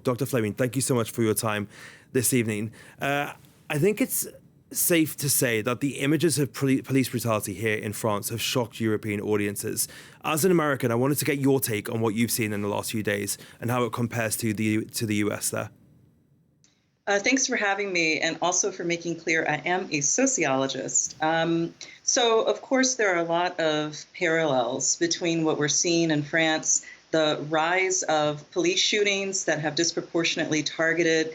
Dr. Fleming, thank you so much for your time this evening. I think it's safe to say that the images of police brutality here in France have shocked European audiences. As an American, I wanted to get your take on what you've seen in the last few days and how it compares to the US there. Thanks for having me, and also for making clear I am a sociologist. So, of course, there are a lot of parallels between what we're seeing in France, the rise of police shootings that have disproportionately targeted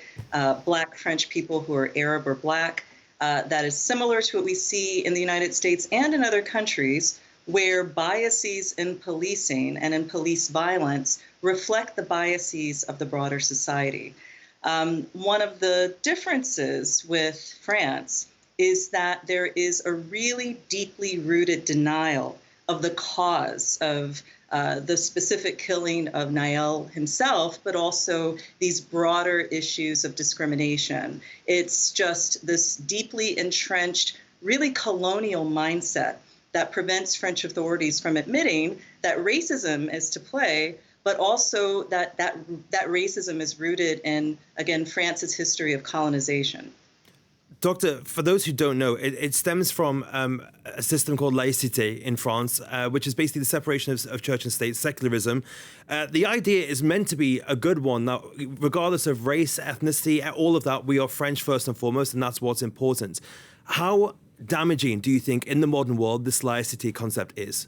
Black French people who are Arab or Black. That is similar to what we see in the United States and in other countries, where biases in policing and in police violence reflect the biases of the broader society. One of the differences with France is that there is a really deeply rooted denial of the cause of the specific killing of Nahel himself, but also these broader issues of discrimination. It's just this deeply entrenched, really colonial mindset that prevents French authorities from admitting that racism is to play, but also that racism is rooted in, again, France's history of colonization. Doctor, for those who don't know, it stems from a system called laïcité in France, which is basically the separation of church and state, secularism. The idea is meant to be a good one, that regardless of race, ethnicity, all of that, we are French first and foremost, and that's what's important. How damaging do you think in the modern world this laïcité concept is?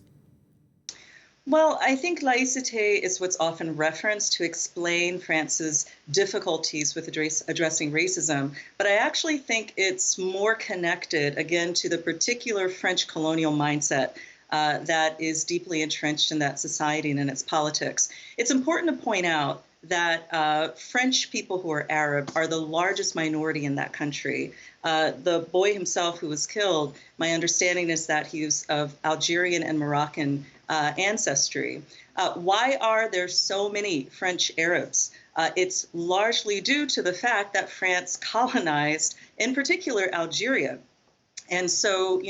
Well, I think laïcité is what's often referenced to explain France's difficulties with addressing racism, but I actually think it's more connected, again, to the particular French colonial mindset that is deeply entrenched in that society and in its politics. It's important to point out that French people who are Arab are the largest minority in that country. The boy himself who was killed, my understanding is that he was of Algerian and Moroccan ancestry. Why are there so many French Arabs? It's largely due to the fact that France colonized, in particular, Algeria. And so,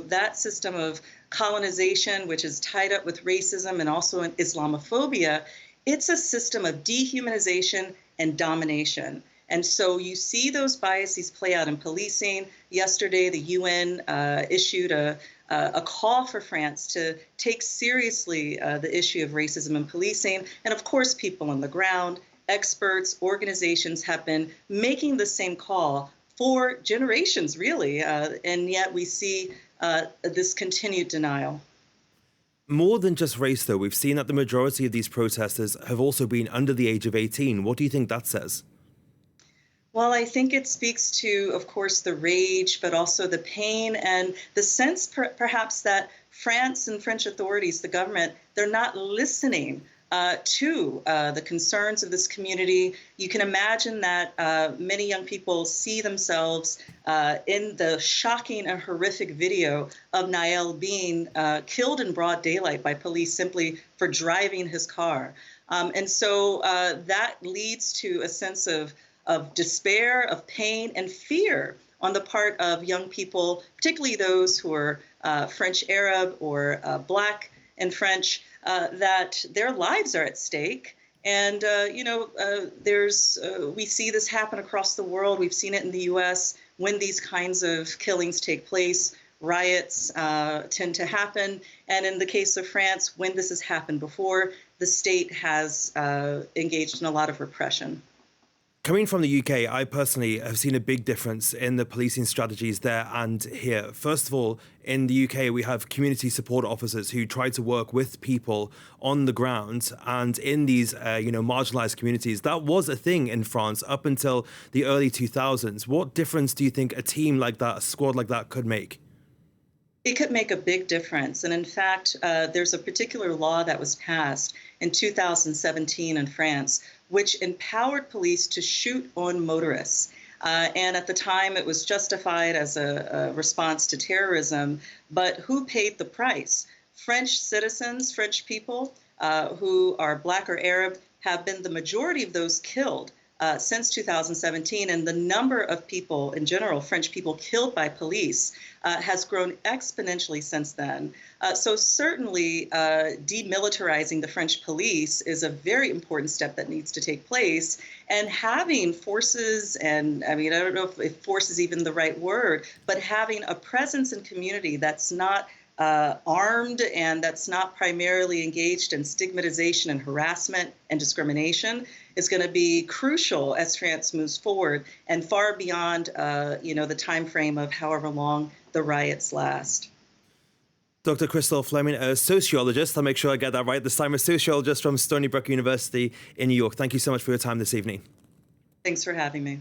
that system of colonization, which is tied up with racism and also in Islamophobia, it's a system of dehumanization and domination. And so you see those biases play out in policing. Yesterday, the UN issued a call for France to take seriously the issue of racism in policing. And of course, people on the ground, experts, organizations have been making the same call for generations, really. And yet we see this continued denial. More than just race, though, we've seen that the majority of these protesters have also been under the age of 18. What do you think that says? Well, I think it speaks to, of course, the rage, but also the pain and the sense perhaps that France and French authorities, the government, they're not listening to the concerns of this community. You can imagine that many young people see themselves in the shocking and horrific video of Nahel being killed in broad daylight by police simply for driving his car. And so that leads to a sense of despair, of pain, and fear on the part of young people, particularly those who are French Arab or Black and French, that their lives are at stake. And, we see this happen across the world. We've seen it in the U.S. when these kinds of killings take place. Riots tend to happen. And in the case of France, when this has happened before, the state has engaged in a lot of repression. Coming from the UK, I personally have seen a big difference in the policing strategies there and here. First of all, in the UK, we have community support officers who try to work with people on the ground and in these, marginalized communities. That was a thing in France up until the early 2000s. What difference do you think a team like that, a squad like that could make? It could make a big difference. And in fact, there's a particular law that was passed in 2017 in France, which empowered police to shoot on motorists. And at the time, it was justified as a response to terrorism. But who paid the price? French citizens, French people who are Black or Arab, have been the majority of those killed since 2017, and the number of people in general, French people killed by police, has grown exponentially since then. So certainly demilitarizing the French police is a very important step that needs to take place. And having forces, and I mean, I don't know if force is even the right word, but having a presence in community that's not armed and that's not primarily engaged in stigmatization and harassment and discrimination is going to be crucial as France moves forward and far beyond, the time frame of however long the riots last. Dr. Crystal Fleming, a sociologist, I'll make sure I get that right this time, a sociologist from Stony Brook University in New York. Thank you so much for your time this evening. Thanks for having me.